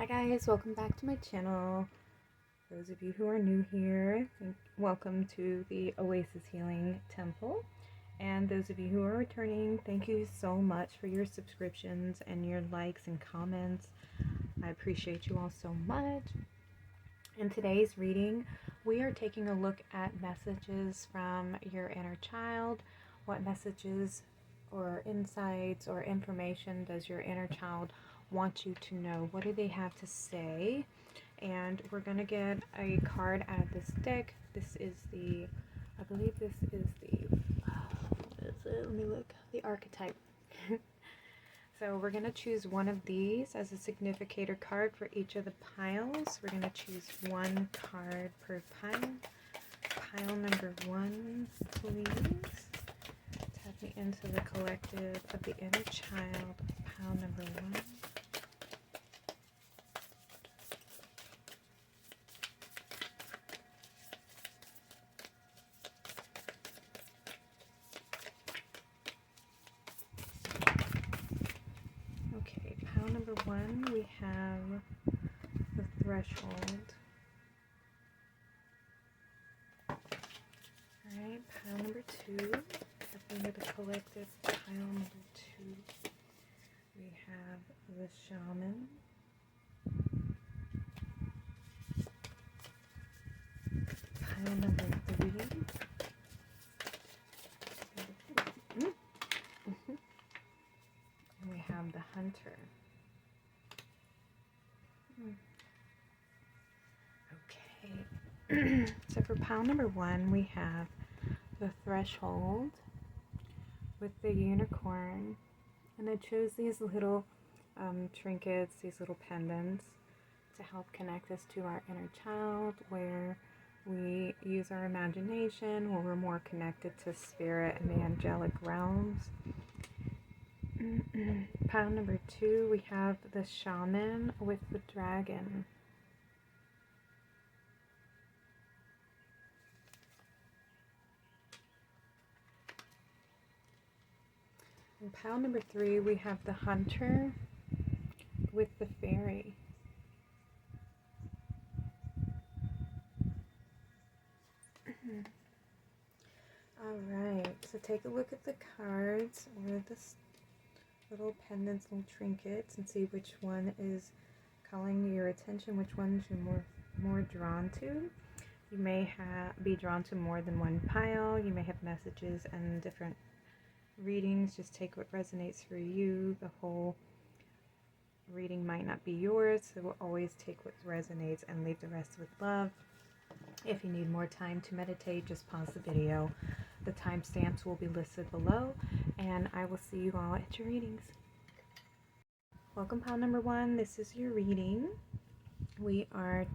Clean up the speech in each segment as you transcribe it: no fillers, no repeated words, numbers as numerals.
Hi guys, welcome back to my channel. Those of you who are new here, welcome to the Oasis Healing Temple. And those of you who are returning, thank you so much for your subscriptions and your likes and comments. I appreciate you all so much. In today's reading, we are taking a look at messages from your inner child. What messages or insights or information does your inner child want you to know? What do they have to say? And we're going to get a card out of this deck. This is the, I believe this is the, let me look, the archetype. So we're going to choose one of these as a significator card for each of the piles. We're going to choose one card per pile. Pile number 1, please. Tap me into the collective of the inner child. Pile number 1. Okay, pile number 1, we have the threshold. Alright, pile number 2, tapping into the collective. Pile number 2, we have the Shaman. Pile number 3. And we have the Hunter. Okay. So for pile number 1, we have the Threshold with the Unicorn. And I chose these little trinkets, these little pendants, to help connect us to our inner child, where we use our imagination, where we're more connected to spirit and the angelic realms. Pile number 2, we have the Shaman with the Dragon. In pile number 3, we have the Hunter with the Fairy. Alright, so take a look at the cards or the little pendants, little trinkets, and see which one is calling your attention, which ones you're more drawn to. You may be drawn to more than one pile. You may have messages and different readings. Just take what resonates for you. The whole reading might not be yours, so we'll always take what resonates and leave the rest with love. If you need more time to meditate, just pause the video. The timestamps will be listed below, and I will see you all at your readings. Welcome, pile number 1. This is your reading. We are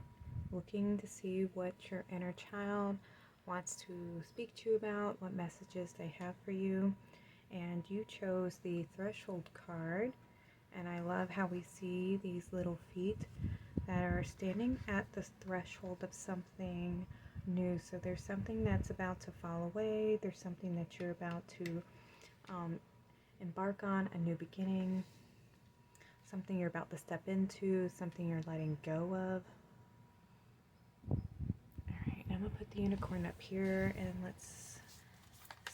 looking to see what your inner child wants to speak to you about, what messages they have for you. And you chose the Threshold card, and I love how we see these little feet that are standing at the threshold of something new. So there's something that's about to fall away. There's something that you're about to embark on, a new beginning, something you're about to step into, something you're letting go of. Alright, I'm going to put the unicorn up here, and let's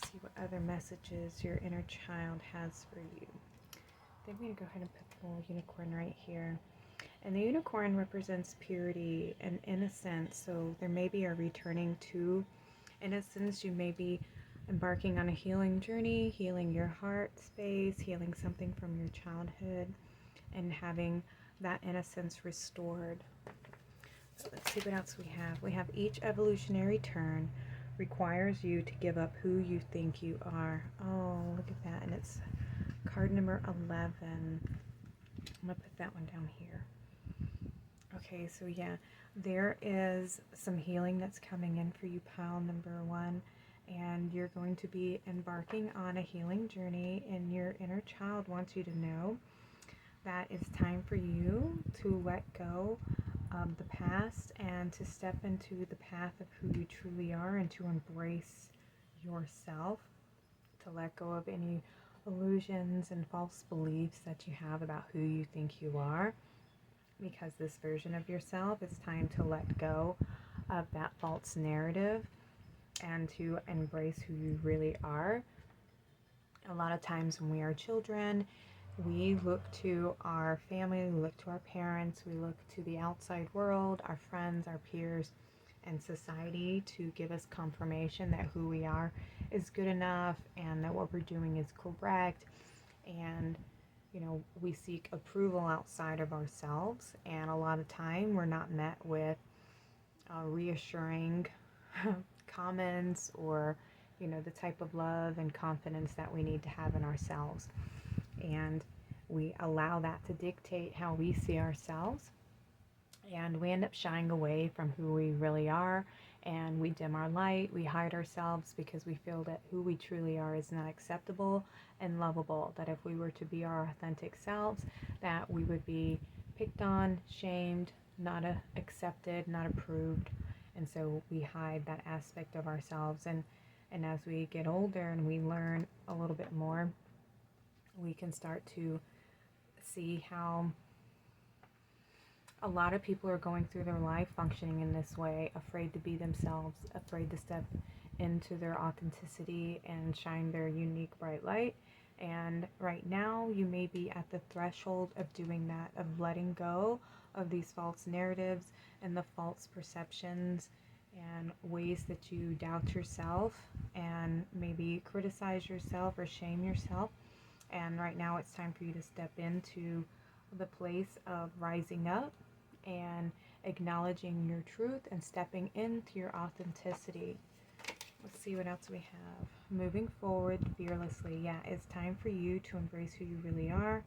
see what other messages your inner child has for you. Then I'm going to go ahead and put the little unicorn right here. And the unicorn represents purity and innocence, so there may be a returning to innocence. You may be embarking on a healing journey, healing your heart space, healing something from your childhood, and having that innocence restored. So let's see what else we have. We have each evolutionary turn requires you to give up who you think you are. Oh, look at that. And it's card number 11. I'm going to put that one down here. Okay, so yeah, there is some healing that's coming in for you, pile number 1, and you're going to be embarking on a healing journey, and your inner child wants you to know that it's time for you to let go of the past and to step into the path of who you truly are, and to embrace yourself, to let go of any illusions and false beliefs that you have about who you think you are. because this version of yourself, it's time to let go of that false narrative and to embrace who you really are. A lot of times when we are children, we look to our family, we look to our parents, we look to the outside world, our friends, our peers, and society to give us confirmation that who we are is good enough and that what we're doing is correct. And we seek approval outside of ourselves, and a lot of time we're not met with reassuring comments or the type of love and confidence that we need to have in ourselves. And we allow that to dictate how we see ourselves, and we end up shying away from who we really are, and we dim our light, we hide ourselves because we feel that who we truly are is not acceptable and lovable, that if we were to be our authentic selves, that we would be picked on, shamed, not accepted, not approved. And so we hide that aspect of ourselves, and as we get older and we learn a little bit more, we can start to see how a lot of people are going through their life functioning in this way, afraid to be themselves, afraid to step into their authenticity and shine their unique bright light. And right now, you may be at the threshold of doing that, of letting go of these false narratives and the false perceptions and ways that you doubt yourself and maybe criticize yourself or shame yourself. And right now, it's time for you to step into the place of rising up and acknowledging your truth and stepping into your authenticity. Let's see what else we have. Moving forward fearlessly. Yeah, it's time for you to embrace who you really are.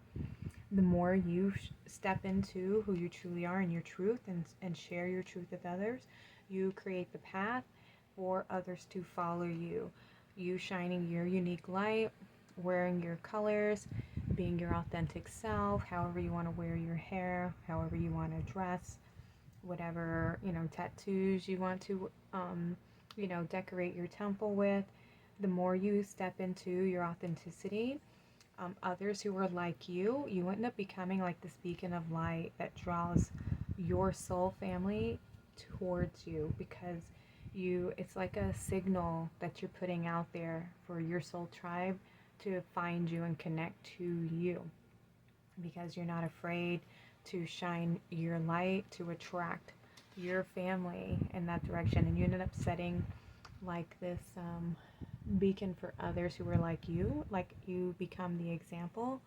The more you step into who you truly are and your truth and share your truth with others, you create the path for others to follow you. You shining your unique light, wearing your colors, being your authentic self, however you want to wear your hair, however you want to dress, whatever, tattoos you want to, decorate your temple with. The more you step into your authenticity, others who are like you end up becoming like this beacon of light that draws your soul family towards you, because it's like a signal that you're putting out there for your soul tribe to find you and connect to you, because you're not afraid to shine your light to attract your family in that direction. And you ended up setting like this beacon for others who are like you become the example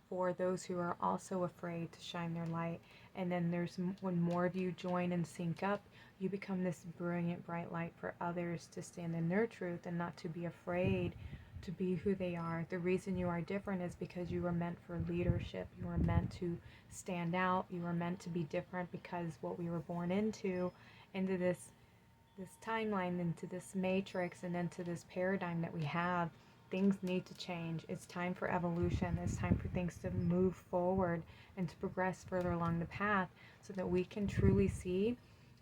for those who are also afraid to shine their light. And then when more of you join and sync up, you become this brilliant bright light for others to stand in their truth and not to be afraid to be who they are. The reason you are different is because you were meant for leadership. You were meant to stand out. You were meant to be different, because what we were born into this timeline, into this matrix, and into this paradigm that we have, things need to change. It's time for evolution. It's time for things to move forward and to progress further along the path, so that we can truly see,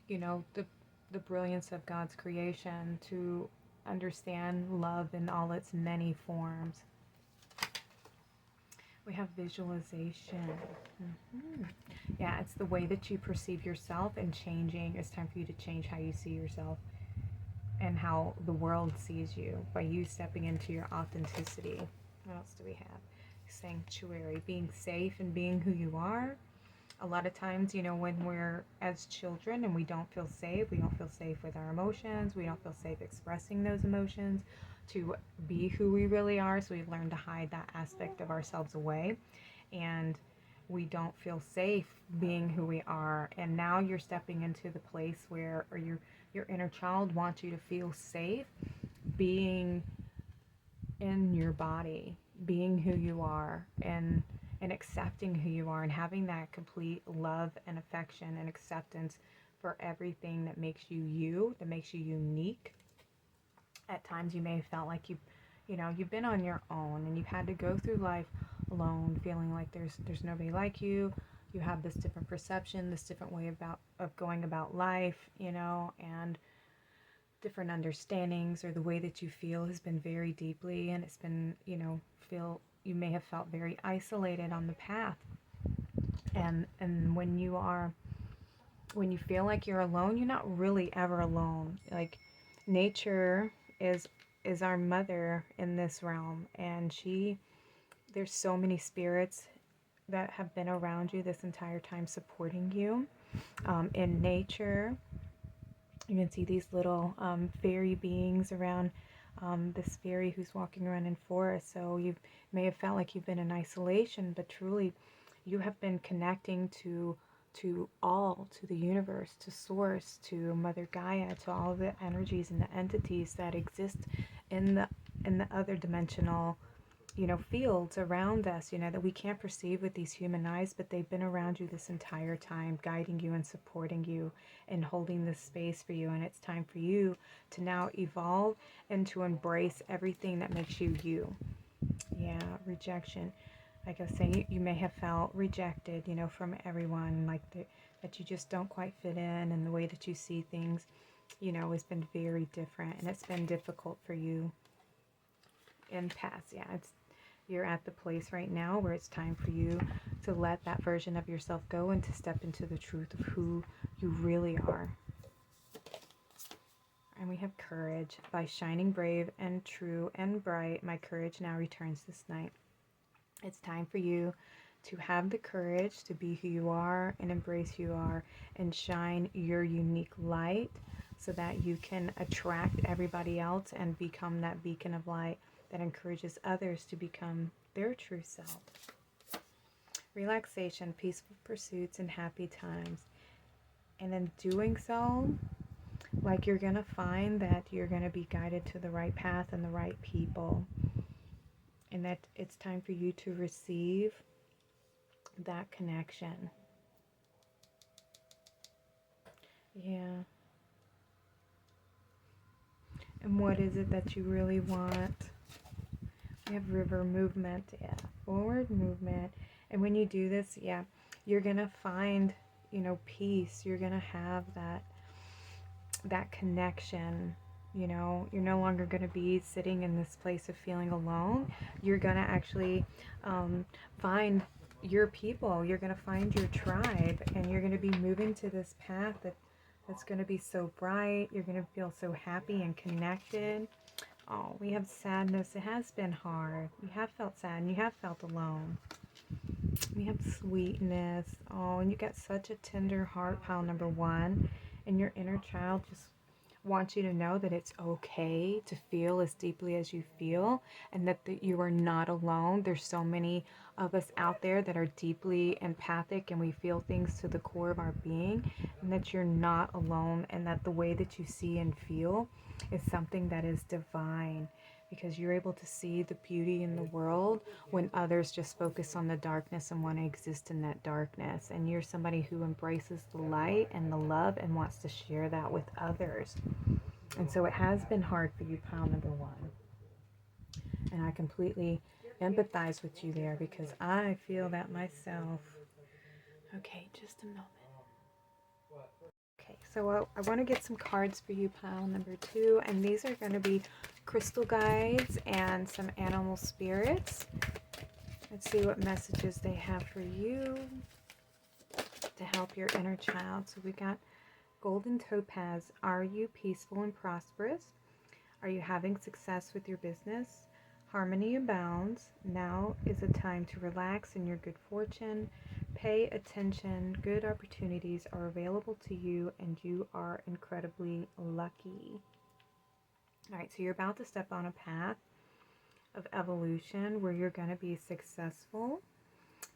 the brilliance of God's creation, to understand love in all its many forms. We have visualization. Yeah, it's the way that you perceive yourself and changing. It's time for you to change how you see yourself and how the world sees you by you stepping into your authenticity. What else do we have? Sanctuary, being safe and being who you are. A lot of times, when we're as children and we don't feel safe with our emotions, we don't feel safe expressing those emotions to be who we really are. So we've learned to hide that aspect of ourselves away, and we don't feel safe being who we are. And now you're stepping into the place where, or your inner child wants you to feel safe being in your body, being who you are, and accepting who you are, and having that complete love and affection and acceptance for everything that makes you you, that makes you unique. At times you may have felt like you've been on your own and you've had to go through life alone, feeling like there's nobody like you. You have this different perception, this different way of going about life, and different understandings, or the way that you feel has been very deeply, and it's been, you may have felt very isolated on the path. And when you feel like you're alone, you're not really ever alone. Like, nature is our mother in this realm, and there's so many spirits that have been around you this entire time supporting you. In nature, you can see these little fairy beings around, this fairy who's walking around in forest. So you may have felt like you've been in isolation, but truly you have been connecting to the universe, to source, to Mother Gaia, to all the energies and the entities that exist in the other dimensional, fields around us, that we can't perceive with these human eyes, but they've been around you this entire time, guiding you and supporting you and holding this space for you. And it's time for you to now evolve and to embrace everything that makes you you. Yeah, rejection. Like I was saying, you may have felt rejected, from everyone, like that you just don't quite fit in, and the way that you see things, has been very different, and it's been difficult for you in past. Yeah, you're at the place right now where it's time for you to let that version of yourself go and to step into the truth of who you really are. And we have courage. By shining brave and true and bright, my courage now returns this night. It's time for you to have the courage to be who you are and embrace who you are and shine your unique light so that you can attract everybody else and become that beacon of light that encourages others to become their true self. Relaxation, peaceful pursuits, and happy times. And in doing so, like, you're going to find that you're going to be guided to the right path and the right people. And that it's time for you to receive that connection. Yeah. And what is it that you really want? We have river movement, yeah, forward movement. And when you do this, yeah, you're gonna find, peace. You're gonna have that connection. You're no longer gonna be sitting in this place of feeling alone. You're gonna actually find your people. You're gonna find your tribe, and you're gonna be moving to this path that's gonna be so bright. You're gonna feel so happy and connected. Oh, we have sadness. It has been hard. You have felt sad and you have felt alone. We have sweetness. Oh, and you got such a tender heart, pile number 1. And your inner child just wants you to know that it's okay to feel as deeply as you feel, and that you are not alone. There's so many of us out there that are deeply empathic, and we feel things to the core of our being, and that you're not alone, and that the way that you see and feel is something that is divine, because you're able to see the beauty in the world when others just focus on the darkness and want to exist in that darkness. And you're somebody who embraces the light and the love and wants to share that with others. And so it has been hard for you, pile number 1. And I completely empathize with you there, because I feel that myself. Okay, just a moment. Okay, so I want to get some cards for you, pile number 2, and these are going to be crystal guides and some animal spirits. Let's see what messages they have for you to help your inner child. So we got golden topaz. Are you peaceful and prosperous? Are you having success with your business? Harmony abounds. Now is a time to relax in your good fortune. Pay attention. Good opportunities are available to you, and you are incredibly lucky. All right, so you're about to step on a path of evolution where you're going to be successful,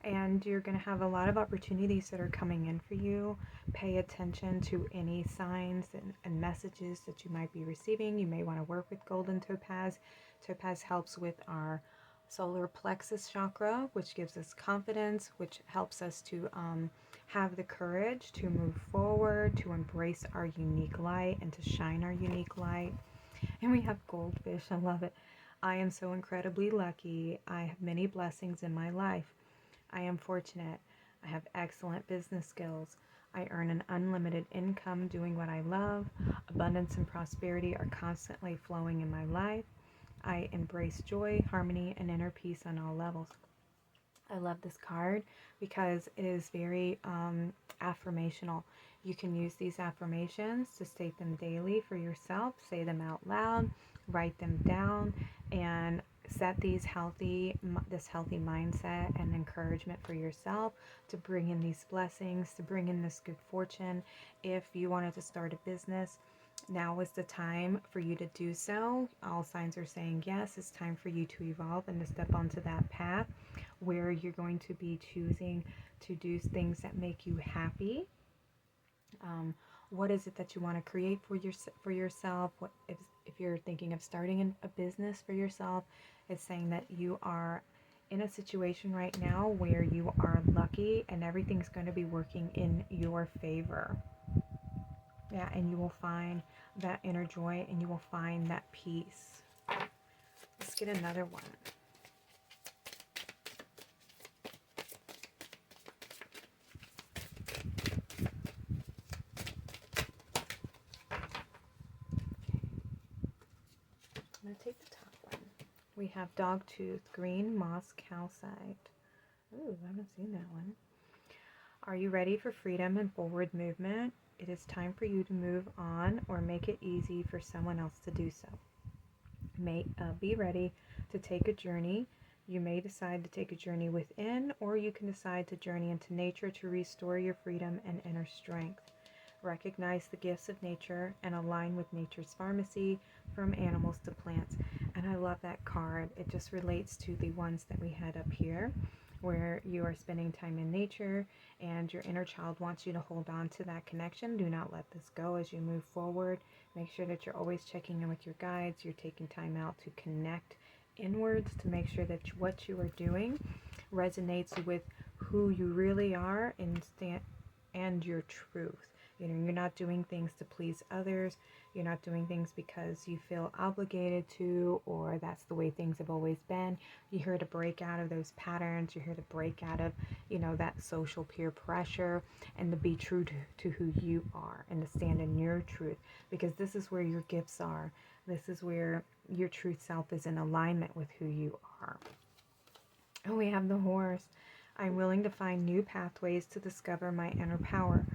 and you're going to have a lot of opportunities that are coming in for you. Pay attention to any signs and messages that you might be receiving. You may want to work with golden topaz. Topaz helps with our solar plexus chakra, which gives us confidence, which helps us to have the courage to move forward, to embrace our unique light and to shine our unique light. And we have goldfish. I love it. I am so incredibly lucky. I have many blessings in my life. I am fortunate. I have excellent business skills. I earn an unlimited income doing what I love. Abundance and prosperity are constantly flowing in my life. I embrace joy, harmony, and inner peace on all levels. I love this card because it is very affirmational. You can use these affirmations to state them daily for yourself, say them out loud, write them down, and set this healthy mindset and encouragement for yourself to bring in these blessings, to bring in this good fortune. If you wanted to start a business, now is the time for you to do so. All signs are saying yes. It's time for you to evolve and to step onto that path where you're going to be choosing to do things that make you happy. What is it that you want to create for yourself? What if you're thinking of starting a business for yourself? It's saying that you are in a situation right now where you are lucky and everything's going to be working in your favor. Yeah, and you will find that inner joy and you will find that peace. Let's get another one. I'm going to take the top one. We have Dogtooth, Green Moss Calcite. Ooh, I haven't seen that one. Are you ready for freedom and forward movement? It is time for you to move on or make it easy for someone else to do so. Be ready to take a journey. You may decide to take a journey within, or you can decide to journey into nature to restore your freedom and inner strength. Recognize the gifts of nature and align with nature's pharmacy, from animals to plants. And I love that card. It just relates to the ones that we had up here, where you are spending time in nature and your inner child wants you to hold on to that connection. Do not let this go as you move forward. Make sure that you're always checking in with your guides. You're taking time out to connect inwards to make sure that what you are doing resonates with who you really are and your truth. You know, you're not doing things to please others. You're not doing things because you feel obligated to, or that's the way things have always been. You're here to break out of those patterns. You're here to break out of, that social peer pressure, and to be true to who you are and to stand in your truth, because this is where your gifts are. This is where your true self is in alignment with who you are. And we have the horse. I'm willing to find new pathways to discover my inner power.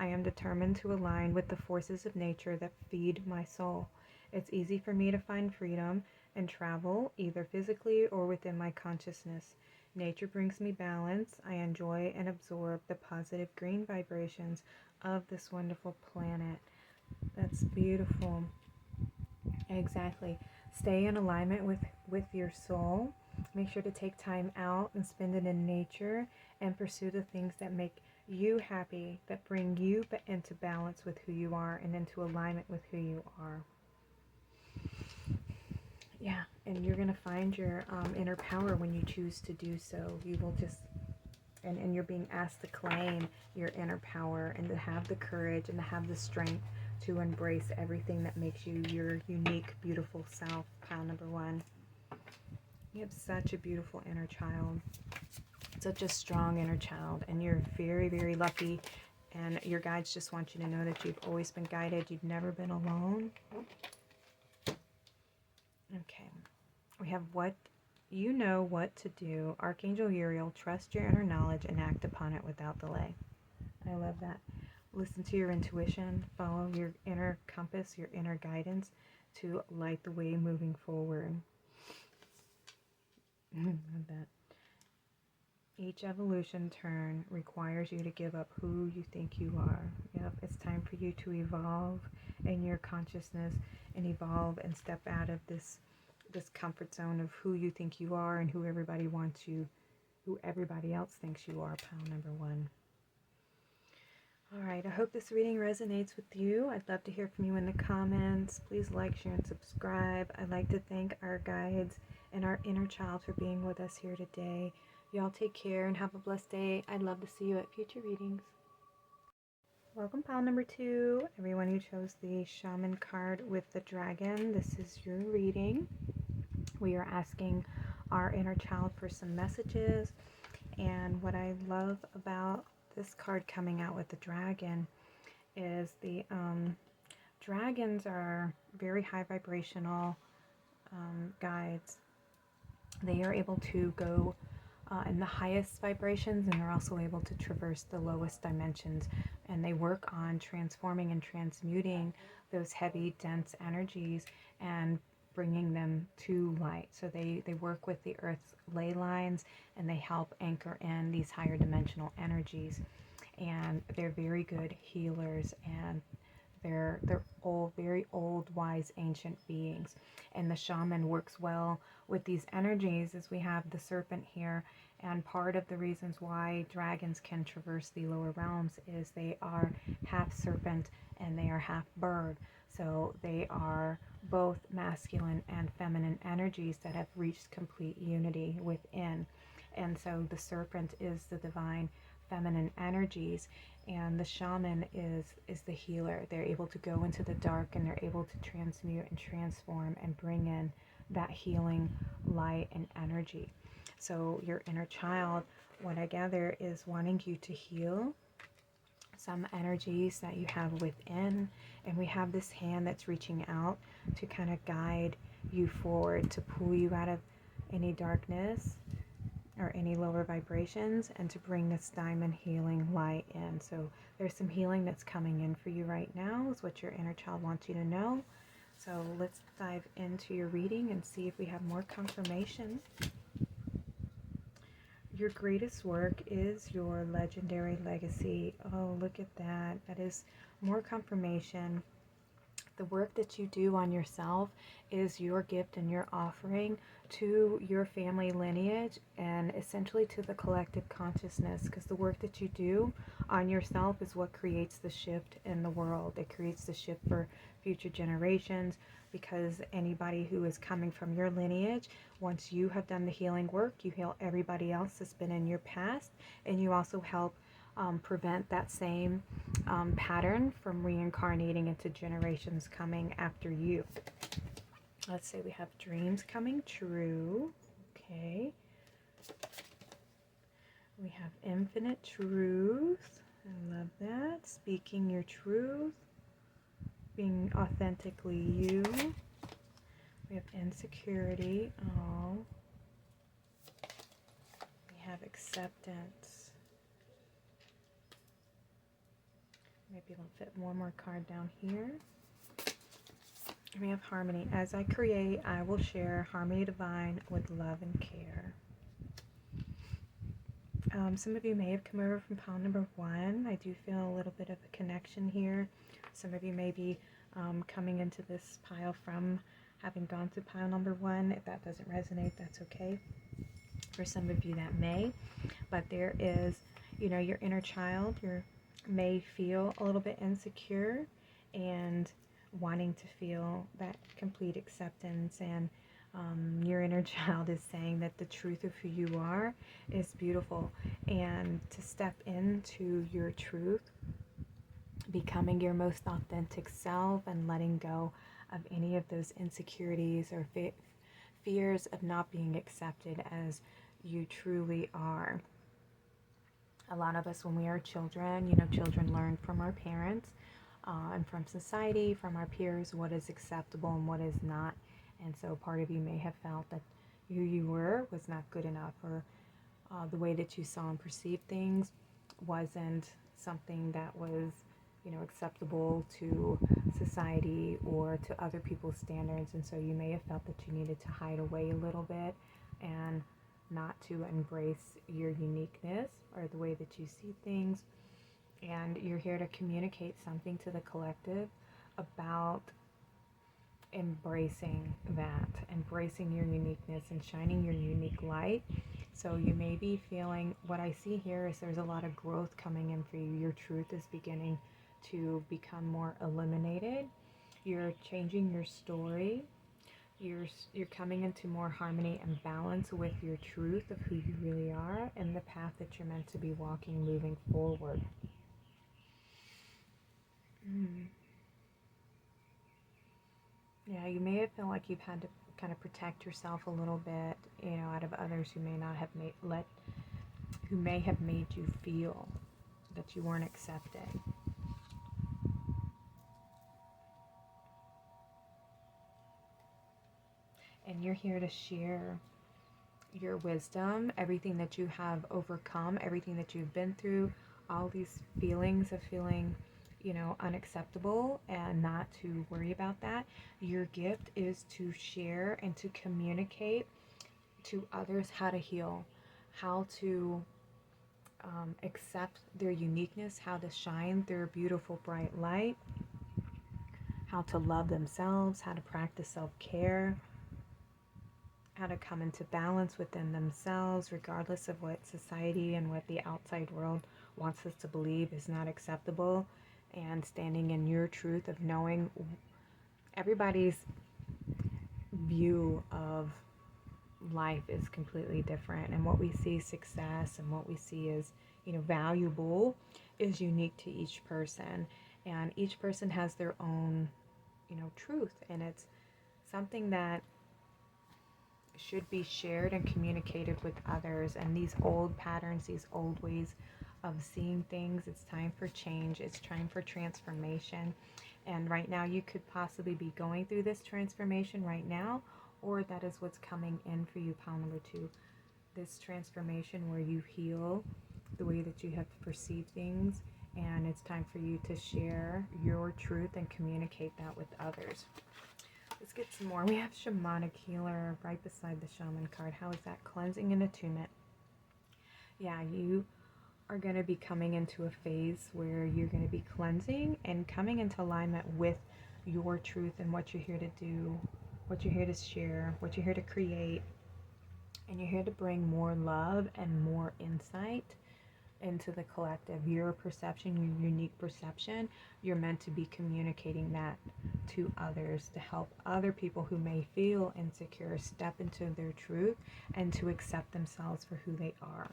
I am determined to align with the forces of nature that feed my soul. It's easy for me to find freedom and travel, either physically or within my consciousness. Nature brings me balance. I enjoy and absorb the positive green vibrations of this wonderful planet. That's beautiful. Exactly. Stay in alignment with your soul. Make sure to take time out and spend it in nature and pursue the things that make you happy, that bring you into balance with who you are and into alignment with who you are. Yeah, and you're going to find your inner power when you choose to do so. You will just, and you're being asked to claim your inner power and to have the courage and to have the strength to embrace everything that makes you your unique, beautiful self. Pile number one. You have such a beautiful inner child, such a strong inner child, and you're very, very lucky. And your guides just want you to know that you've always been guided. You've never been alone. Okay. We have what to do. Archangel Uriel, trust your inner knowledge and act upon it without delay. I love that. Listen to your intuition. Follow your inner compass, your inner guidance to light the way moving forward. I love that. Each evolution turn requires you to give up who you think you are. Yep, it's time for you to evolve in your consciousness and evolve and step out of this comfort zone of who you think you are and who everybody else thinks you are. Pile number one. All right, I hope this reading resonates with you. I'd love to hear from you in the comments. Please like, share, and subscribe. I'd like to thank our guides and our inner child for being with us here today. Y'all take care and have a blessed day. I'd love to see you at future readings. Welcome, pile number 2. Everyone who chose the Shaman card with the dragon, this is your reading. We are asking our inner child for some messages. And what I love about this card coming out with the dragon is the dragons are very high vibrational guides. They are able to go in the highest vibrations, and they're also able to traverse the lowest dimensions. And they work on transforming and transmuting those heavy, dense energies and bringing them to light. So they work with the earth's ley lines, and they help anchor in these higher dimensional energies. And they're very good healers, and they're old, very old, wise, ancient beings. And the shaman works well with these energies, as we have the serpent here. And part of the reasons why dragons can traverse the lower realms is they are half serpent and they are half bird. So they are both masculine and feminine energies that have reached complete unity within. And so the serpent is the divine feminine energies, and the shaman is the healer. They're able to go into the dark, and they're able to transmute and transform and bring in that healing light and energy. So your inner child, what I gather, is wanting you to heal some energies that you have within. And we have this hand that's reaching out to kind of guide you forward, to pull you out of any darkness or any lower vibrations, and to bring this diamond healing light in. So there's some healing that's coming in for you right now, is what your inner child wants you to know. So let's dive into your reading and see if we have more confirmation. Your greatest work is your legendary legacy. Oh, look at that. That is more confirmation. The work that you do on yourself is your gift and your offering to your family lineage, and essentially to the collective consciousness, because the work that you do on yourself is what creates the shift in the world. It creates the shift for future generations, because anybody who is coming from your lineage, once you have done the healing work, you heal everybody else that's been in your past, and you also help prevent that same pattern from reincarnating into generations coming after you. Let's say we have dreams coming true. Okay. We have infinite truth. I love that. Speaking your truth. Being authentically you. We have insecurity. Oh. We have acceptance. Maybe we'll fit one more card down here. We have harmony. As I create, I will share harmony divine with love and care. Some of you may have come over from pile number 1. I do feel a little bit of a connection here. Some of you may be coming into this pile from having gone through pile number 1. If that doesn't resonate, that's okay. For some of you that may. But there is, your inner child, may feel a little bit insecure and wanting to feel that complete acceptance, and your inner child is saying that the truth of who you are is beautiful, and to step into your truth, becoming your most authentic self, and letting go of any of those insecurities or fears of not being accepted as you truly are. A lot of us, when we are children, children learn from our parents and from society, from our peers, what is acceptable and what is not. And so part of you may have felt that who you were was not good enough, or the way that you saw and perceived things wasn't something that was, acceptable to society or to other people's standards. And so you may have felt that you needed to hide away a little bit and not to embrace your uniqueness or the way that you see things. And you're here to communicate something to the collective about embracing that, embracing your uniqueness and shining your unique light. So you may be feeling, what I see here is there's a lot of growth coming in for you. Your truth is beginning to become more illuminated. You're changing your story. You're coming into more harmony and balance with your truth of who you really are and the path that you're meant to be walking moving forward. Yeah, you may have felt like you've had to kind of protect yourself a little bit, out of others who may not have who may have made you feel that you weren't accepted. And you're here to share your wisdom, everything that you have overcome, everything that you've been through, all these feelings of feeling, unacceptable, and not to worry about that. Your gift is to share and to communicate to others how to heal, how to accept their uniqueness, how to shine their beautiful bright light, how to love themselves, how to practice self-care, how to come into balance within themselves, regardless of what society and what the outside world wants us to believe is not acceptable, and standing in your truth of knowing everybody's view of life is completely different, and what we see success and what we see as valuable is unique to each person, and each person has their own truth, and it's something that should be shared and communicated with others. And these old patterns, these old ways of seeing things, it's time for change, it's time for transformation. And right now you could possibly be going through this transformation right now, or that is what's coming in for you, pile number 2. This transformation where you heal the way that you have perceived things, and it's time for you to share your truth and communicate that with others. Let's get some more. We have Shamanic Healer right beside the Shaman card. How is that? Cleansing and attunement. Yeah, you are going to be coming into a phase where you're going to be cleansing and coming into alignment with your truth and what you're here to do, what you're here to share, what you're here to create. And you're here to bring more love and more insight into the collective. Your perception, your unique perception, you're meant to be communicating that to others, to help other people who may feel insecure step into their truth and to accept themselves for who they are.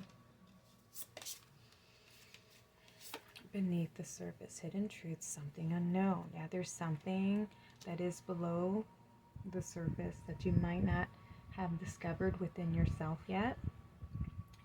Beneath the surface, hidden truths, something unknown. Yeah, there's something that is below the surface that you might not have discovered within yourself yet.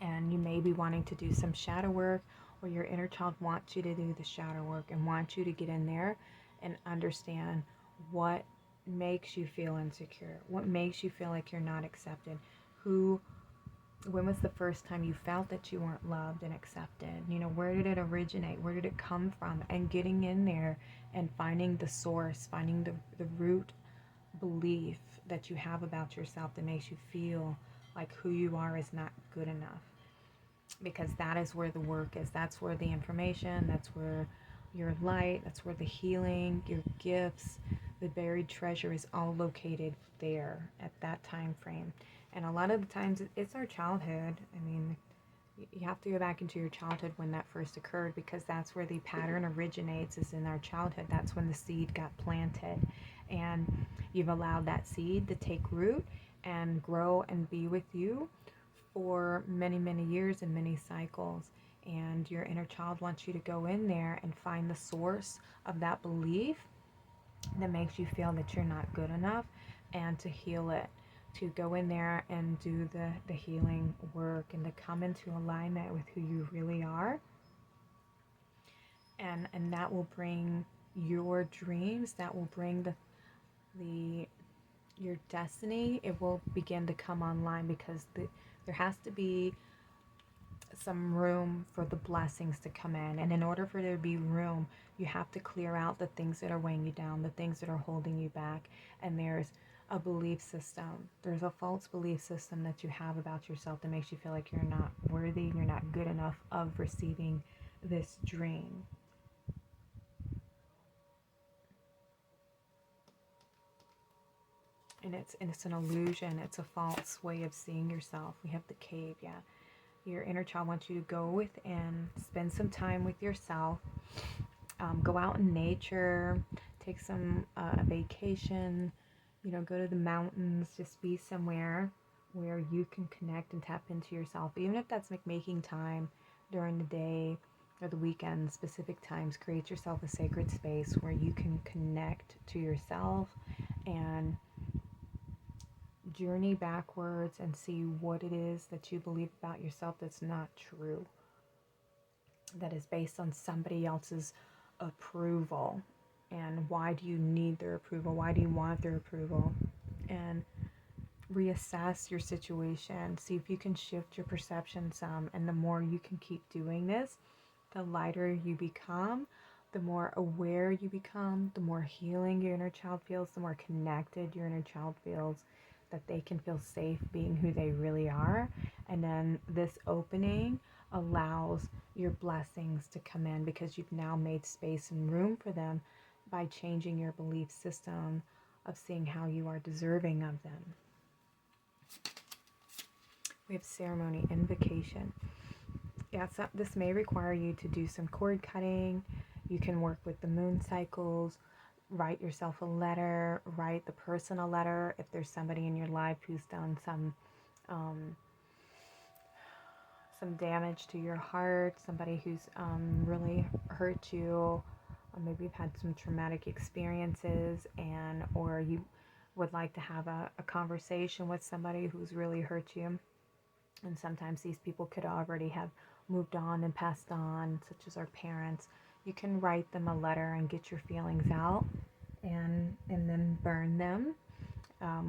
And you may be wanting to do some shadow work, or your inner child wants you to do the shadow work and wants you to get in there and understand what makes you feel insecure, what makes you feel like you're not accepted, when was the first time you felt that you weren't loved and accepted? Where did it originate? Where did it come from? And getting in there and finding the source, finding the root belief that you have about yourself that makes you feel like who you are is not good enough. Because that is where the work is. That's where the information, that's where your light, that's where the healing, your gifts, the buried treasure is all located there at that time frame. And a lot of the times it's our childhood. I mean, you have to go back into your childhood when that first occurred, because that's where the pattern originates, is in our childhood. That's when the seed got planted, and you've allowed that seed to take root and grow and be with you for many, many years and many cycles. And your inner child wants you to go in there and find the source of that belief that makes you feel that you're not good enough, and to heal it, to go in there and do the healing work, and to come into alignment with who you really are. And that will bring your dreams, that will bring your destiny. It will begin to come online, because there has to be some room for the blessings to come in. And in order for there to be room, you have to clear out the things that are weighing you down, the things that are holding you back. And there's a belief system. There's a false belief system that you have about yourself that makes you feel like you're not worthy, you're not good enough of receiving this dream. And it's an illusion. It's a false way of seeing yourself. We have the cave, yeah. Your inner child wants you to go within, spend some time with yourself, go out in nature, take some vacation, go to the mountains, just be somewhere where you can connect and tap into yourself. Even if that's like making time during the day or the weekend, specific times, create yourself a sacred space where you can connect to yourself and journey backwards and see what it is that you believe about yourself that's not true, that is based on somebody else's approval. And why do you need their approval? Why do you want their approval? And reassess your situation, see if you can shift your perception some. And the more you can keep doing this, the lighter you become, the more aware you become, the more healing your inner child feels, the more connected your inner child feels, that they can feel safe being who they really are. And then this opening allows your blessings to come in because you've now made space and room for them by changing your belief system of seeing how you are deserving of them. We have ceremony, invocation. Yeah, so this may require you to do some cord cutting. You can work with the moon cycles, write yourself a letter, write the personal letter if there's somebody in your life who's done some damage to your heart, somebody who's really hurt you, or maybe you've had some traumatic experiences, and or you would like to have a conversation with somebody who's really hurt you. And sometimes these people could already have moved on and passed on, such as our parents. You can write them a letter and get your feelings out, and then burn them,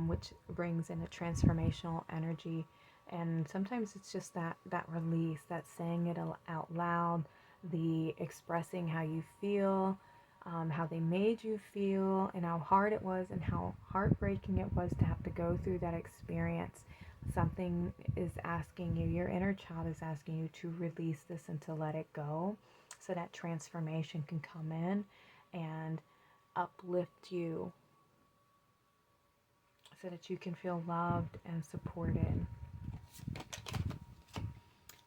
which brings in a transformational energy. And sometimes it's just that release, that saying it out loud, the expressing how you feel, how they made you feel, and how hard it was and how heartbreaking it was to have to go through that experience. Something is asking you, your inner child is asking you to release this and to let it go, so that transformation can come in and uplift you, so that you can feel loved and supported.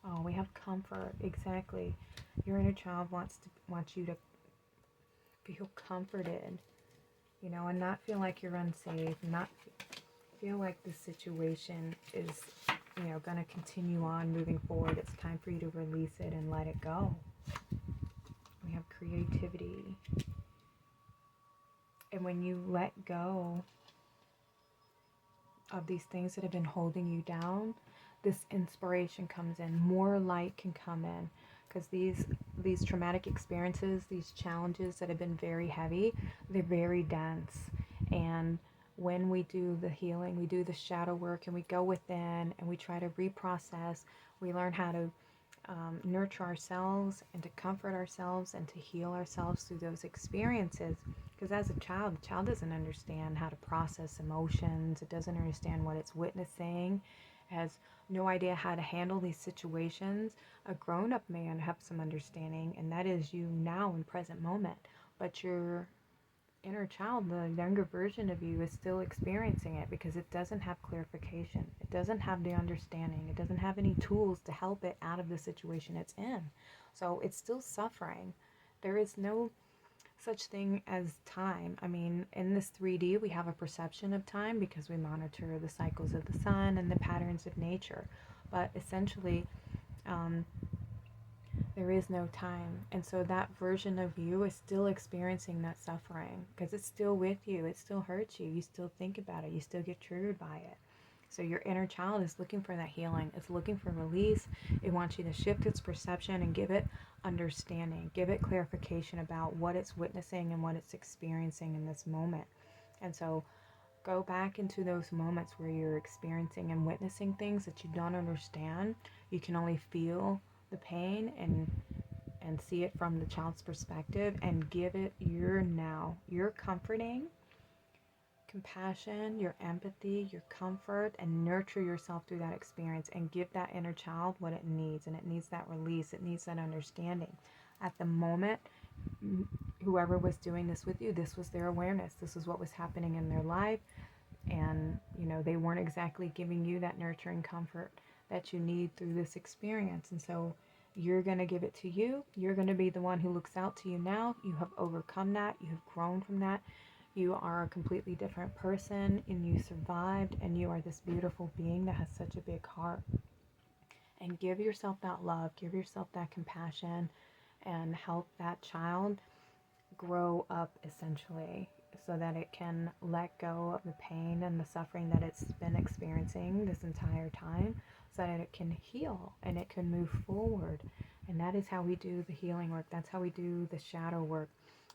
Oh, we have comfort. Exactly. Your inner child wants you to feel comforted, and not feel like you're unsafe, not feel like the situation is, going to continue on moving forward. It's time for you to release it and let it go. We have creativity. And when you let go of these things that have been holding you down, this inspiration comes in. More light can come in, because these traumatic experiences, these challenges that have been very heavy, they're very dense. And when we do the healing, we do the shadow work, and we go within and we try to reprocess, we learn how to nurture ourselves and to comfort ourselves and to heal ourselves through those experiences. Because as a child, the child doesn't understand how to process emotions. It doesn't understand what it's witnessing. It has no idea how to handle these situations. A grown-up may have some understanding, and that is you now in present moment. But your inner child, the younger version of you, is still experiencing it because it doesn't have clarification. It doesn't have the understanding. It doesn't have any tools to help it out of the situation it's in. So it's still suffering. There is no such thing as time. I mean, in this 3D, we have a perception of time because we monitor the cycles of the sun and the patterns of nature. But essentially, there is no time. And so that version of you is still experiencing that suffering because it's still with you. It still hurts you. You still think about it. You still get triggered by it. So your inner child is looking for that healing. It's looking for release. It wants you to shift its perception and give it understanding. Give it clarification about what it's witnessing and what it's experiencing in this moment. And so go back into those moments where you're experiencing and witnessing things that you don't understand. You can only feel the pain and see it from the child's perspective, and give it your comforting compassion, your empathy, your comfort, and nurture yourself through that experience, and give that inner child what it needs. And it needs that release. It needs that understanding. At the moment, whoever was doing this with you, this was their awareness. This is what was happening in their life. And, they weren't exactly giving you that nurturing comfort that you need through this experience. And so you're going to give it to you. You're going to be the one who looks out to you now. You have overcome that. You have grown from that. You are a completely different person, and you survived, and you are this beautiful being that has such a big heart. And give yourself that love, give yourself that compassion, and help that child grow up, essentially, so that it can let go of the pain and the suffering that it's been experiencing this entire time, so that it can heal and it can move forward. And that is how we do the healing work. That's how we do the shadow work.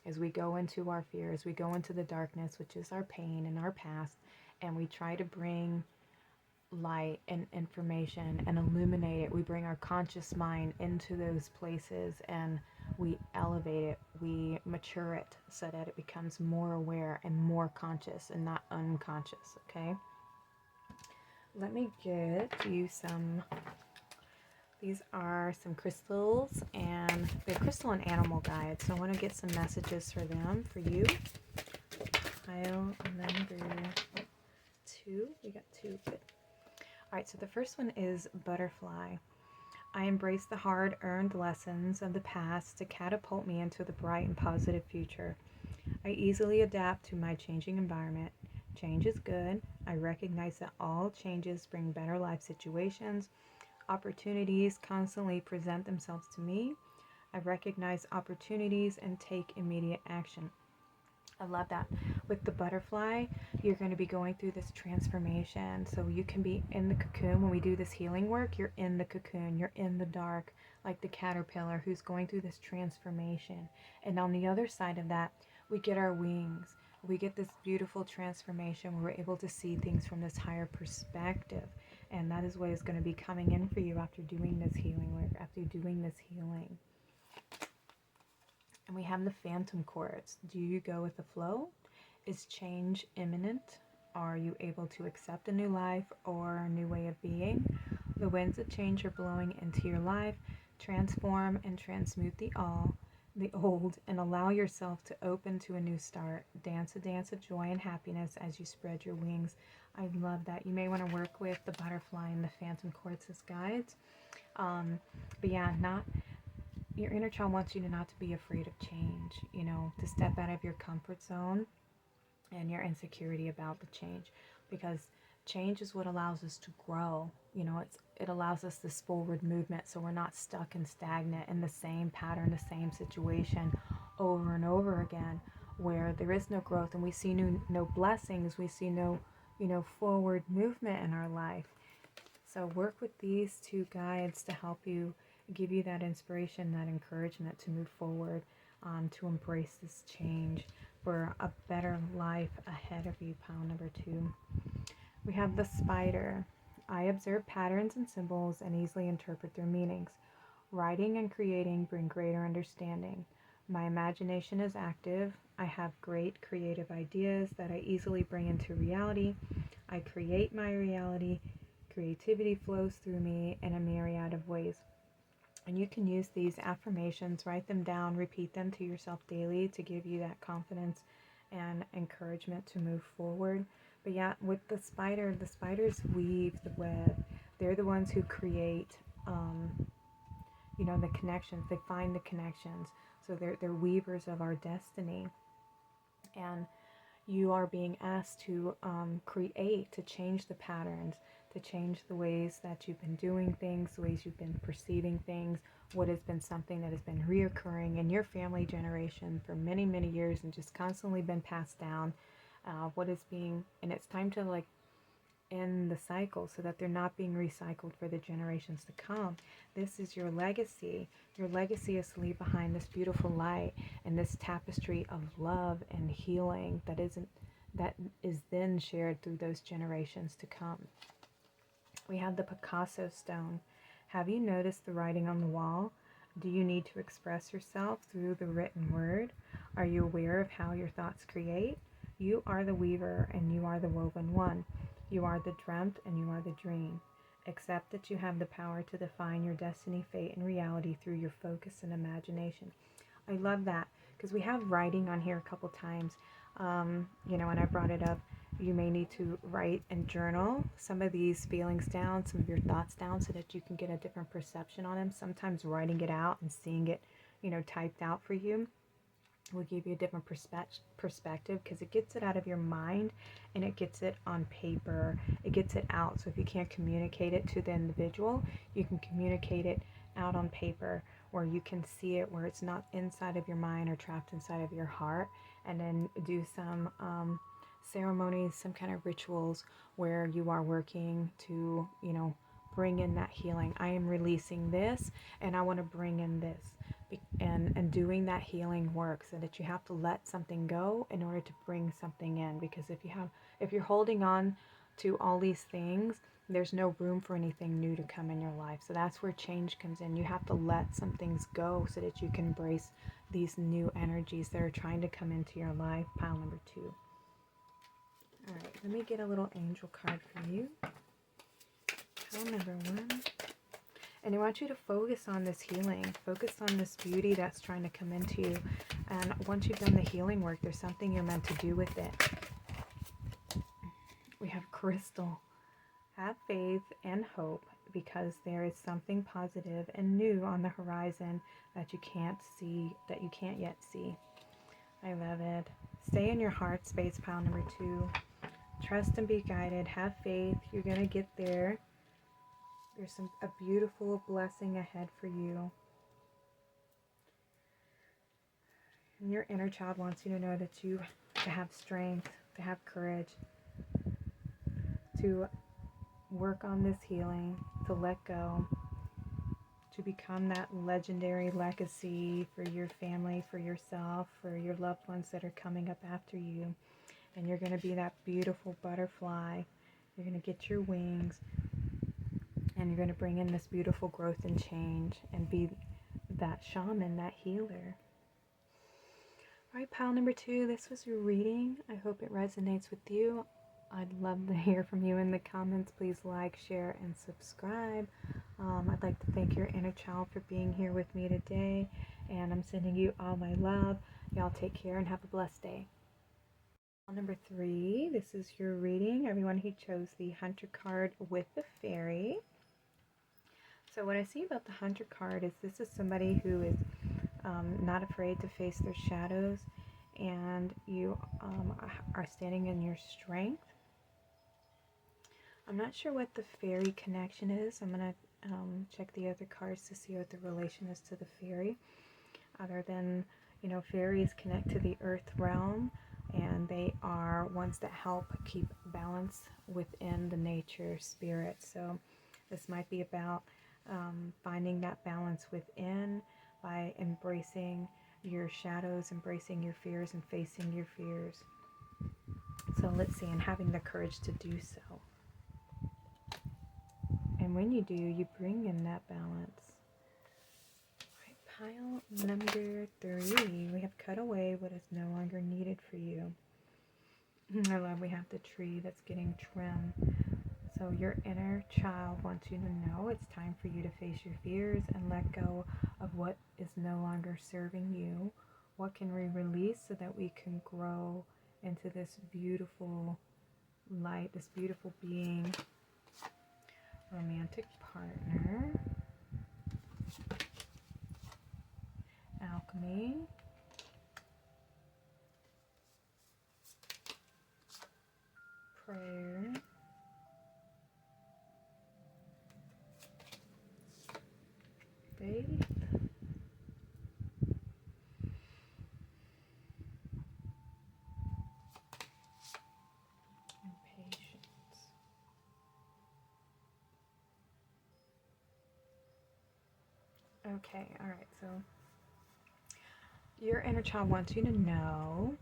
As we go into our fears, we go into the darkness, which is our pain and our past, and we try to bring light and information and illuminate it. We bring our conscious mind into those places and we elevate it, we mature it so that it becomes more aware and more conscious and not unconscious, okay? Let me get you some, these are some crystals, and they're crystal and animal guides, so I want to get some messages for them, for you. Pile number 2, we got 2, good. Alright, so the first one is butterfly. I embrace the hard-earned lessons of the past to catapult me into the bright and positive future. I easily adapt to my changing environment. Change is good. I recognize that all changes bring better life situations. Opportunities constantly present themselves to me. I recognize opportunities and take immediate action. I love that. With the butterfly, you're going to be going through this transformation. So you can be in the cocoon. When we do this healing work, you're in the cocoon. You're in the dark, like the caterpillar who's going through this transformation. And on the other side of that, we get our wings. We get this beautiful transformation where we're able to see things from this higher perspective. And that is what is going to be coming in for you after doing this healing work, after doing this healing. And we have the phantom chords. Do you go with the flow? Is change imminent? Are you able to accept a new life or a new way of being? The winds of change are blowing into your life. Transform and transmute the old, and allow yourself to open to a new start. Dance a dance of joy and happiness as you spread your wings. I love that. You may want to work with the butterfly and the phantom chords as guides. But yeah, your inner child wants you to not to be afraid of change, to step out of your comfort zone and your insecurity about the change, because change is what allows us to grow. It allows us this forward movement, so we're not stuck and stagnant in the same pattern, the same situation over and over again, where there is no growth and we see no blessings, we see no forward movement in our life. So work with these 2 guides to help you, give you that inspiration, that encouragement to move forward, to embrace this change for a better life ahead of you. Pile number 2. We have the spider. I observe patterns and symbols and easily interpret their meanings. Writing and creating bring greater understanding. My imagination is active. I have great creative ideas that I easily bring into reality. I create my reality. Creativity flows through me in a myriad of ways. And you can use these affirmations, write them down, repeat them to yourself daily to give you that confidence and encouragement to move forward. But yeah, with the spiders weave the web. They're the ones who create, the connections. They find the connections. So they're weavers of our destiny. And you are being asked to create, to change the patterns, to change the ways that you've been doing things, the ways you've been perceiving things, what has been something that has been reoccurring in your family generation for many, many years and just constantly been passed down. And it's time to end the cycle so that they're not being recycled for the generations to come. This is your legacy. Your legacy is to leave behind this beautiful light and this tapestry of love and healing that is then shared through those generations to come. We have the Picasso stone. Have you noticed the writing on the wall? Do you need to express yourself through the written word? Are you aware of how your thoughts create? You are the weaver and you are the woven one. You are the dreamt and you are the dream. Accept that you have the power to define your destiny, fate, and reality through your focus and imagination. I love that because we have writing on here a couple times, and I brought it up. You may need to write and journal some of these feelings down, some of your thoughts down, so that you can get a different perception on them. Sometimes writing it out and seeing it, typed out for you will give you a different perspective because it gets it out of your mind and it gets it on paper. It gets it out. So if you can't communicate it to the individual, you can communicate it out on paper where you can see it, where it's not inside of your mind or trapped inside of your heart, and then do some ceremonies, some kind of rituals where you are working to, bring in that healing. I am releasing this and I want to bring in this. And doing that healing work, so that you have to let something go in order to bring something in. Because if you're holding on to all these things, there's no room for anything new to come in your life. So that's where change comes in. You have to let some things go so that you can embrace these new energies that are trying to come into your life. Pile number 2. All right, let me get a little angel card for you. Pile number 1. And I want you to focus on this healing. Focus on this beauty that's trying to come into you. And once you've done the healing work, there's something you're meant to do with it. We have crystal. Have faith and hope, because there is something positive and new on the horizon that you can't see, that you can't yet see. I love it. Stay in your heart space, pile number 2. Trust and be guided. Have faith. You're going to get there. There's a beautiful blessing ahead for you. And your inner child wants you to know that you have strength, to have courage, to work on this healing, to let go, to become that legendary legacy for your family, for yourself, for your loved ones that are coming up after you. And you're going to be that beautiful butterfly. You're going to get your wings, and you're going to bring in this beautiful growth and change and be that shaman, that healer. All right, pile number 2, this was your reading. I hope it resonates with you. I'd love to hear from you in the comments. Please like, share, and subscribe. I'd like to thank your inner child for being here with me today, and I'm sending you all my love. Y'all take care and have a blessed day. Number 3, this is your reading. Everyone who chose the Hunter card with the fairy. So what I see about the Hunter card is this is somebody who is not afraid to face their shadows, and you are standing in your strength. I'm not sure what the fairy connection is. I'm going to check the other cards to see what the relation is to the fairy. Other than, fairies connect to the earth realm, and they are ones that help keep balance within the nature spirit. So this might be about finding that balance within by embracing your shadows, embracing your fears, and facing your fears. So let's see, and having the courage to do so. And when you do, you bring in that balance. All right, pile number 3. We have cut away what is no longer needed for you. I love we have the tree that's getting trimmed. So your inner child wants you to know it's time for you to face your fears and let go of what is no longer serving you. What can we release so that we can grow into this beautiful light, this beautiful being? Romantic partner, alchemy, prayer, faith, and patience. Okay, all right, so your inner child wants you to know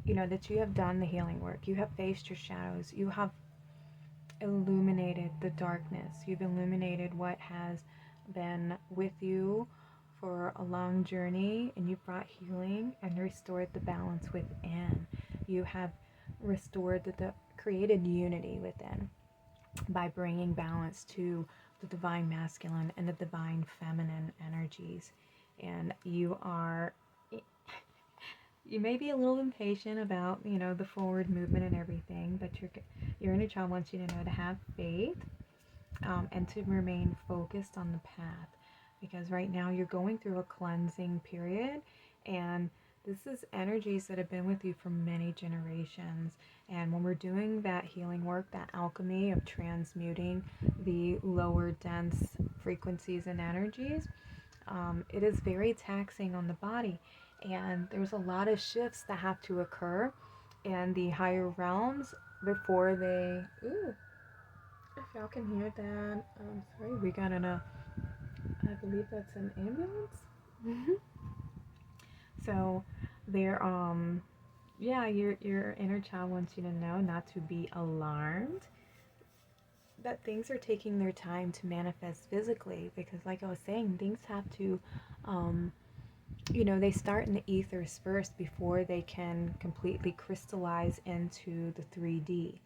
that you have done the healing work. You have faced your shadows. You have illuminated the darkness. You've illuminated what has been with you for a long journey, and you've brought healing and restored the balance within. You have restored created unity within by bringing balance to the divine masculine and the divine feminine energies. And you may be a little impatient about, the forward movement and everything, but your inner child wants you to know to have faith and to remain focused on the path, because right now you're going through a cleansing period, and this is energies that have been with you for many generations. And when we're doing that healing work, that alchemy of transmuting the lower dense frequencies and energies, it is very taxing on the body. And there's a lot of shifts that have to occur in the higher realms before they... Ooh, if y'all can hear that, sorry, we got I believe that's an ambulance. So they're yeah, your inner child wants you to know not to be alarmed, that things are taking their time to manifest physically, because like I was saying, things have to they start in the ethers first before they can completely crystallize into the 3D.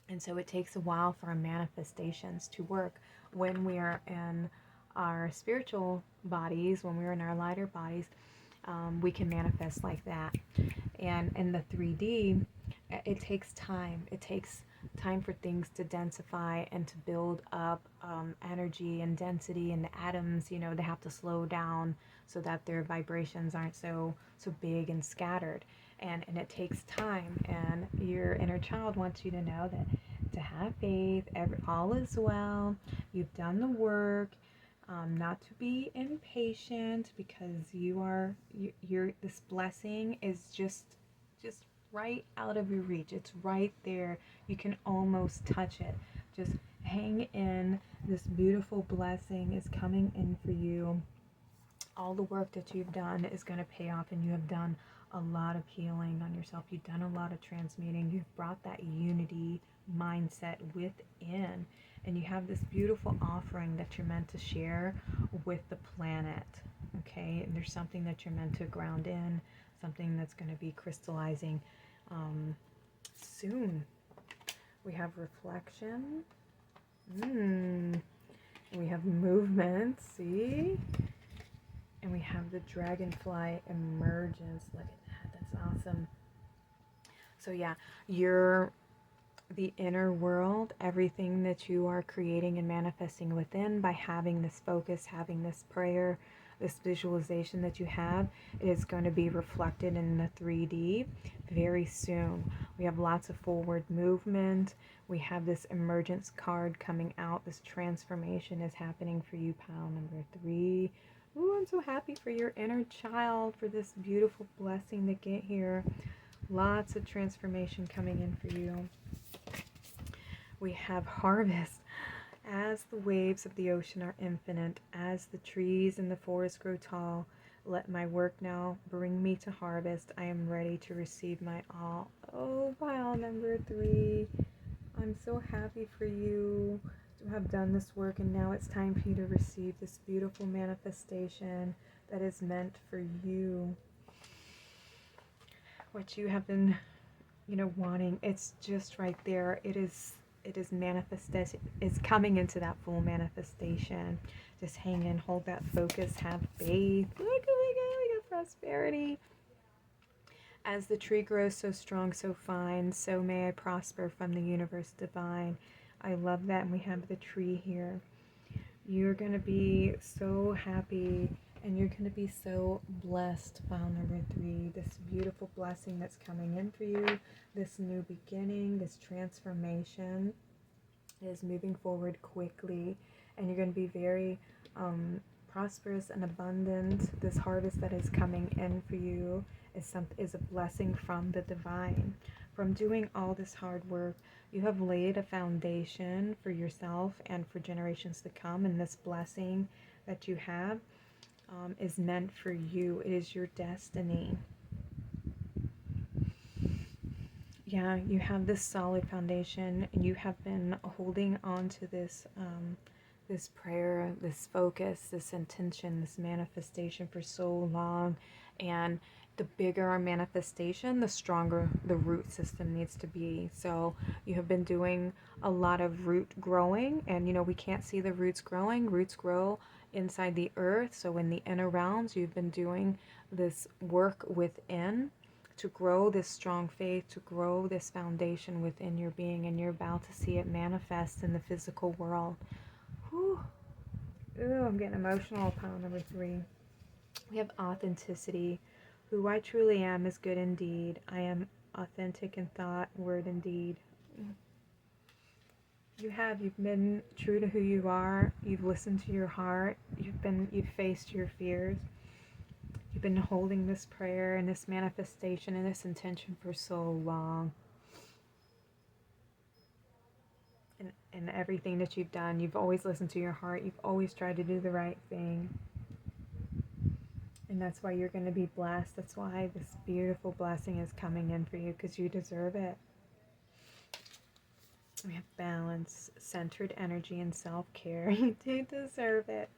And so it takes a while for our manifestations to work. When we are in our spiritual bodies, when we're in our lighter bodies, we can manifest like that. And in the 3D, it takes time. It takes time for things to densify and to build up energy and density, and the atoms, they have to slow down so that their vibrations aren't so big and scattered. And it takes time, and your inner child wants you to know that to have faith, all is well, you've done the work, not to be impatient, because you're this blessing is just right out of your reach. It's right there. You can almost touch it. Just hang in. This beautiful blessing is coming in for you. All the work that you've done is going to pay off, and you have done a lot of healing on yourself. You've done a lot of transmuting. You've brought that unity mindset within, and you have this beautiful offering that you're meant to share with the planet. Okay, and there's something that you're meant to ground in, something that's going to be crystallizing soon. We have reflection. We have movement. See? And we have the dragonfly emergence. Look at that. That's awesome. So yeah, the inner world, everything that you are creating and manifesting within by having this focus, having this prayer, this visualization that you have, it is going to be reflected in the 3D very soon. We have lots of forward movement. We have this emergence card coming out. This transformation is happening for you, pile number 3. Ooh, I'm so happy for your inner child, for this beautiful blessing to get here. Lots of transformation coming in for you. We have harvest. As the waves of the ocean are infinite, as the trees in the forest grow tall, let my work now bring me to harvest. I am ready to receive my all. Oh, pile number 3. I'm so happy for you to have done this work, and now it's time for you to receive this beautiful manifestation that is meant for you. What you have been, wanting, it's just right there. It is manifested, is coming into that full manifestation. Just hang in, hold that focus, have faith. Look, oh my God, we got prosperity. As the tree grows so strong, so fine, so may I prosper from the universe divine. I love that. And we have the tree here. You're going to be so happy, and you're going to be so blessed. File number 3, this beautiful blessing that's coming in for you, this new beginning, this transformation is moving forward quickly, and you're going to be very prosperous and abundant. This harvest that is coming in for you is a blessing from the divine. From doing all this hard work, you have laid a foundation for yourself and for generations to come, and this blessing that you have is meant for you. It is your destiny. Yeah, you have this solid foundation, and you have been holding on to this this prayer, this focus, this intention, this manifestation for so long. And the bigger our manifestation, the stronger the root system needs to be. So you have been doing a lot of root growing, and we can't see the roots growing. Roots grow inside the earth. So in the inner realms, you've been doing this work within to grow this strong faith, to grow this foundation within your being, and you're about to see it manifest in the physical world. Whew. Ooh, I'm getting emotional. Pile number 3. We have authenticity. Who I truly am is good indeed. I am authentic in thought, word, and deed. You've been true to who you are. You've listened to your heart. You've faced your fears. You've been holding this prayer and this manifestation and this intention for so long. And everything that you've done, you've always listened to your heart. You've always tried to do the right thing. And that's why you're going to be blessed. That's why this beautiful blessing is coming in for you, because you deserve it. We have balance, centered energy, and self-care. You do deserve it.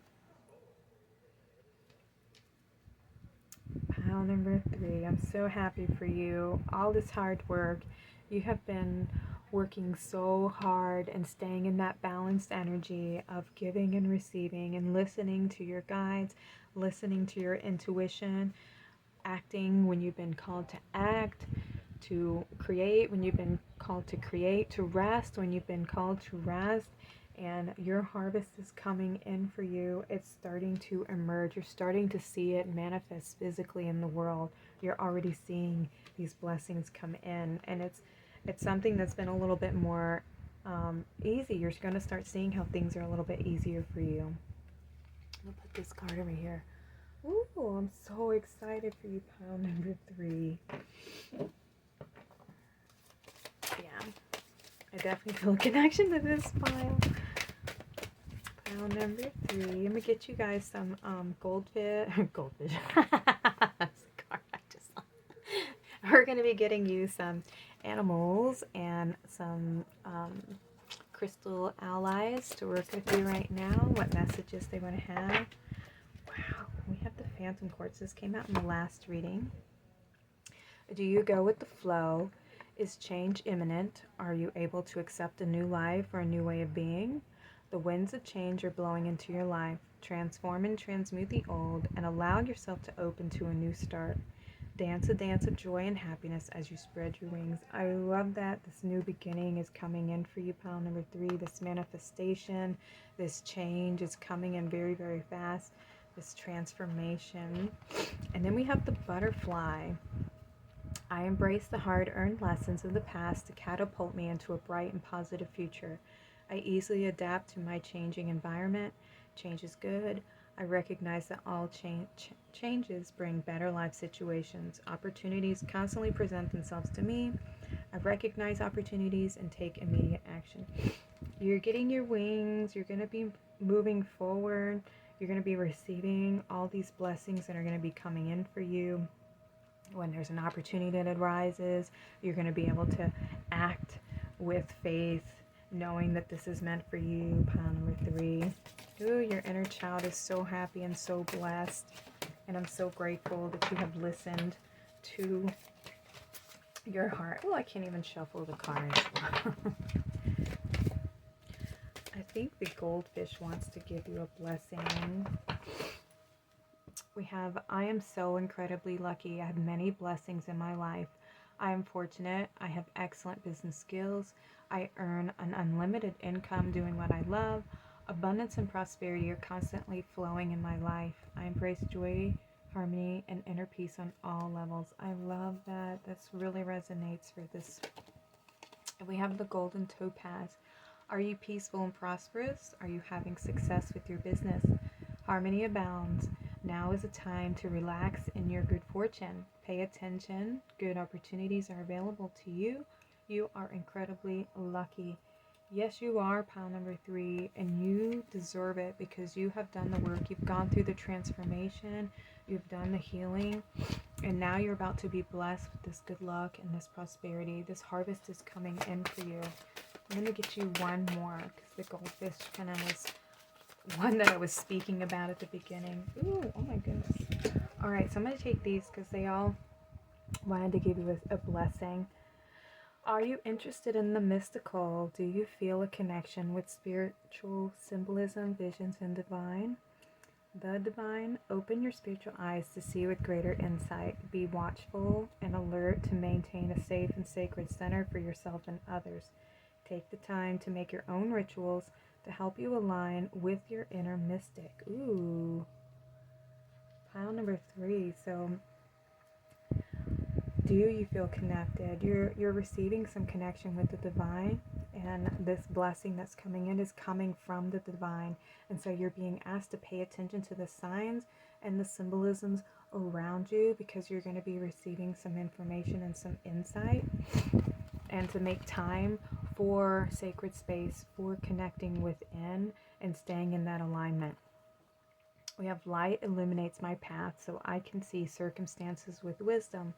Pile number 3. I'm so happy for you. All this hard work. You have been working so hard and staying in that balanced energy of giving and receiving and listening to your guides, listening to your intuition, acting when you've been called to act, to create when you've been called to create, to rest when you've been called to rest. And your harvest is coming in for you. It's starting to emerge. You're starting to see it manifest physically in the world. You're already seeing these blessings come in, and it's something that's been a little bit more easy. You're going to start seeing how things are a little bit easier for you. I'll put this card over here. Ooh, I'm so excited for you, pile number 3. Yeah, I definitely feel a connection to this pile. Pile number 3. I'm gonna get you guys some goldfish. We're gonna be getting you some animals and some crystal allies to work with you right now. What messages they want to have. Wow, we have the Phantom Quartz. This came out in the last reading. Do you go with the flow? Is change imminent? Are you able to accept a new life or a new way of being? The winds of change are blowing into your life. Transform and transmute the old and allow yourself to open to a new start. Dance a dance of joy and happiness as you spread your wings. I love that this new beginning is coming in for you, pile number 3. This manifestation, this change is coming in very, very fast. This transformation. And then we have the butterfly. I embrace the hard-earned lessons of the past to catapult me into a bright and positive future. I easily adapt to my changing environment. Change is good. I recognize that all changes bring better life situations. Opportunities constantly present themselves to me. I recognize opportunities and take immediate action. You're getting your wings. You're going to be moving forward. You're going to be receiving all these blessings that are going to be coming in for you. When there's an opportunity that arises, you're going to be able to act with faith, knowing that this is meant for you. Pile number 3. Ooh, your inner child is so happy and so blessed. And I'm so grateful that you have listened to your heart. Oh, I can't even shuffle the cards. I think the goldfish wants to give you a blessing. We have, I am so incredibly lucky. I have many blessings in my life. I am fortunate. I have excellent business skills. I earn an unlimited income doing what I love. Abundance and prosperity are constantly flowing in my life. I embrace joy, harmony, and inner peace on all levels. I love that. This really resonates for this. We have the golden topaz. Are you peaceful and prosperous? Are you having success with your business? Harmony abounds. Now is a time to relax in your good fortune. Pay attention. Good opportunities are available to you. You are incredibly lucky. Yes, you are, pile number 3, and you deserve it because you have done the work. You've gone through the transformation. You've done the healing. And now you're about to be blessed with this good luck and this prosperity. This harvest is coming in for you. I'm going to get you one more because the goldfish kind of was one that I was speaking about at the beginning. Ooh, oh my goodness. All right, so I'm going to take these because they all wanted to give you a blessing. Are you interested in the mystical? Do you feel a connection with spiritual symbolism, visions, and divine? The divine, open your spiritual eyes to see with greater insight. Be watchful and alert to maintain a safe and sacred center for yourself and others. Take the time to make your own rituals to help you align with your inner mystic. Ooh. Pile number 3. So, do you feel connected? You're receiving some connection with the divine, and this blessing that's coming in is coming from the divine. And so you're being asked to pay attention to the signs and the symbolisms around you because you're going to be receiving some information and some insight, and to make time for sacred space, for connecting within and staying in that alignment. We have light illuminates my path so I can see circumstances with wisdom.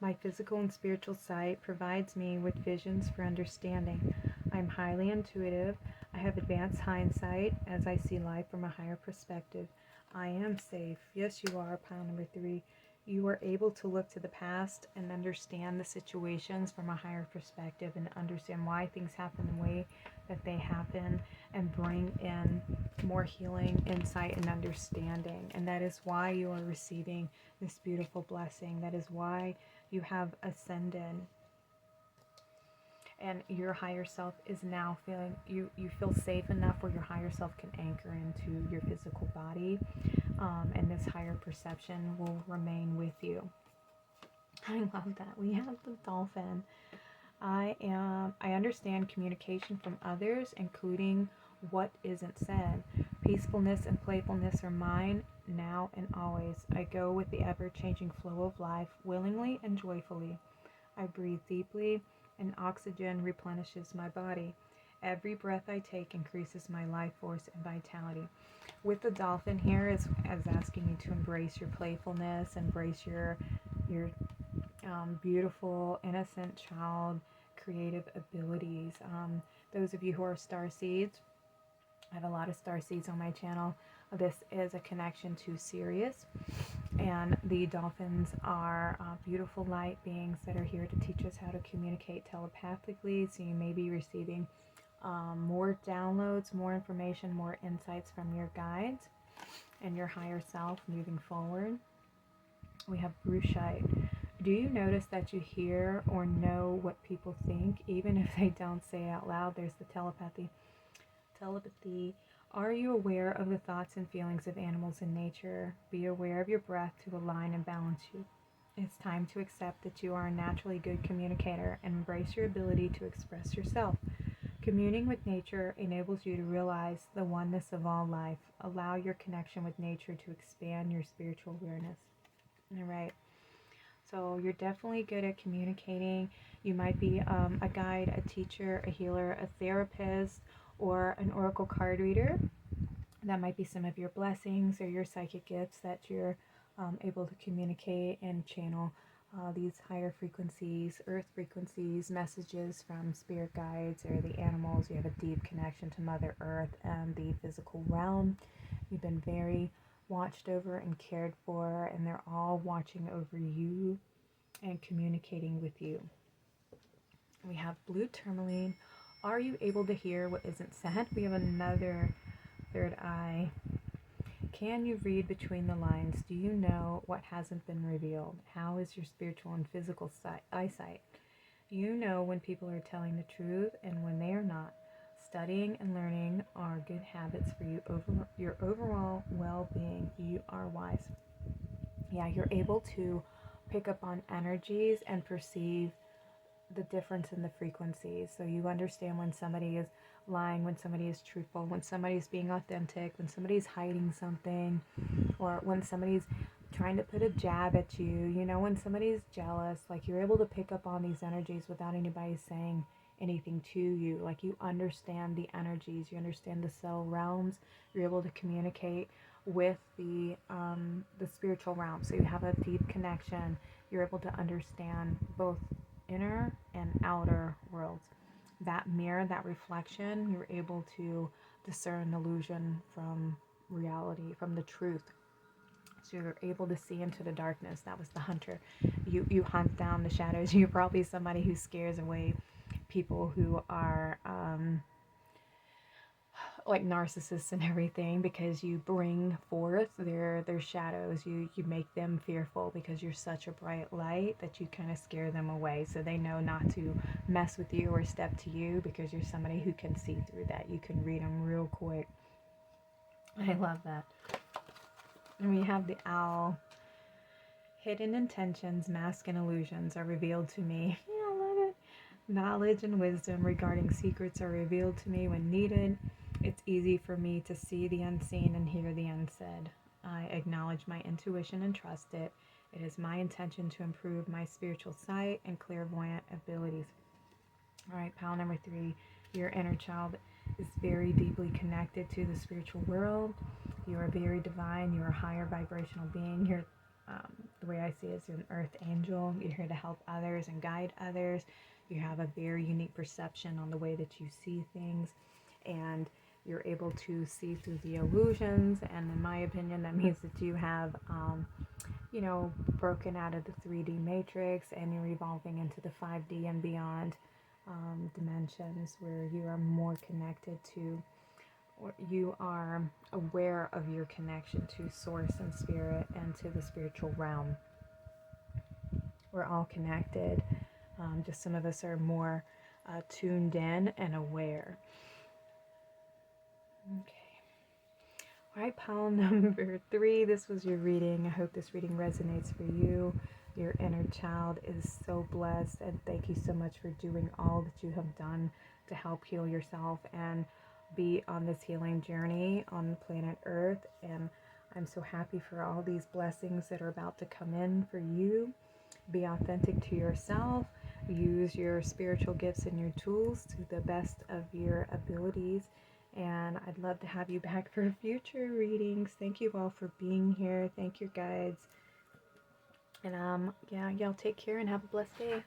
My physical and spiritual sight provides me with visions for understanding. I'm highly intuitive. I have advanced hindsight as I see life from a higher perspective. I am safe. Yes, you are. Pile number 3. You are able to look to the past and understand the situations from a higher perspective and understand why things happen the way that they happen and bring in more healing, insight, and understanding. And that is why you are receiving this beautiful blessing. That is why you have ascended. And your higher self is now feeling, you feel safe enough where your higher self can anchor into your physical body, and this higher perception will remain with you. I love that. We have the dolphin. I understand communication from others, including what isn't said. Peacefulness and playfulness are mine now and always. I go with the ever-changing flow of life willingly and joyfully. I breathe deeply, and oxygen replenishes my body. Every breath I take increases my life force and vitality. With the dolphin here is asking you to embrace your playfulness, embrace your beautiful, innocent child, creative abilities. Those of you who are star seeds, I have a lot of star seeds on my channel. This is a connection to Sirius, and the dolphins are beautiful light beings that are here to teach us how to communicate telepathically. So you may be receiving more downloads, more information, more insights from your guides and your higher self moving forward. We have Brushite. Do you notice that you hear or know what people think, even if they don't say it out loud? There's the telepathy. Are you aware of the thoughts and feelings of animals in nature? Be aware of your breath to align and balance you. It's time to accept that you are a naturally good communicator and embrace your ability to express yourself. Communing with nature enables you to realize the oneness of all life. Allow your connection with nature to expand your spiritual awareness. All right. So you're definitely good at communicating. You might be a guide, a teacher, a healer, a therapist, or an oracle card reader. That might be some of your blessings or your psychic gifts that you're able to communicate and channel these higher frequencies, earth frequencies, messages from spirit guides or the animals. You have a deep connection to Mother Earth and the physical realm. You've been very watched over and cared for, and they're all watching over you and communicating with you. We have blue tourmaline. Are you able to hear what isn't said? We have another third eye. Can you read between the lines? Do you know what hasn't been revealed? How is your spiritual and physical eyesight? You know when people are telling the truth and when they are not. Studying and learning are good habits for you your overall well-being. You are wise. Yeah, you're able to pick up on energies and perceive the difference in the frequencies. So you understand when somebody is lying, when somebody is truthful, when somebody's being authentic, when somebody's hiding something, or when somebody's trying to put a jab at you, you know, when somebody's jealous. Like, you're able to pick up on these energies without anybody saying anything to you. Like, you understand the energies, you understand the cell realms, you're able to communicate with the spiritual realm. So you have a deep connection. You're able to understand both inner and outer worlds. That mirror, that reflection, you're able to discern illusion from reality, from the truth. So you're able to see into the darkness. That was the hunter. You hunt down the shadows. You're probably somebody who scares away people who are like narcissists and everything, because you bring forth their shadows. You make them fearful because you're such a bright light that you kind of scare them away, so they know not to mess with you or step to you because you're somebody who can see through that. You can read them real quick. I love that. And we have the owl. Hidden intentions, masks, and illusions are revealed to me. Yeah, I love it. Knowledge and wisdom regarding secrets are revealed to me when needed. It's easy for me to see the unseen and hear the unsaid. I acknowledge my intuition and trust it. It is my intention to improve my spiritual sight and clairvoyant abilities. All right, pile number 3. Your inner child is very deeply connected to the spiritual world. You are very divine. You're a higher vibrational being. You're, the way I see it, is an earth angel. You're here to help others and guide others. You have a very unique perception on the way that you see things, and you're able to see through the illusions. And in my opinion, that means that you have, you know, broken out of the 3D matrix, and you're evolving into the 5D and beyond dimensions, where you are more connected to, or you are aware of your connection to source and spirit and to the spiritual realm. We're all connected. Just some of us are more tuned in and aware. Okay. All right, pile number 3. This was your reading. I hope this reading resonates for you. Your inner child is so blessed, and thank you so much for doing all that you have done to help heal yourself and be on this healing journey on planet Earth. And I'm so happy for all these blessings that are about to come in for you. Be authentic to yourself. Use your spiritual gifts and your tools to the best of your abilities. And I'd love to have you back for future readings. Thank you all for being here. Thank your guides. And yeah, y'all take care and have a blessed day.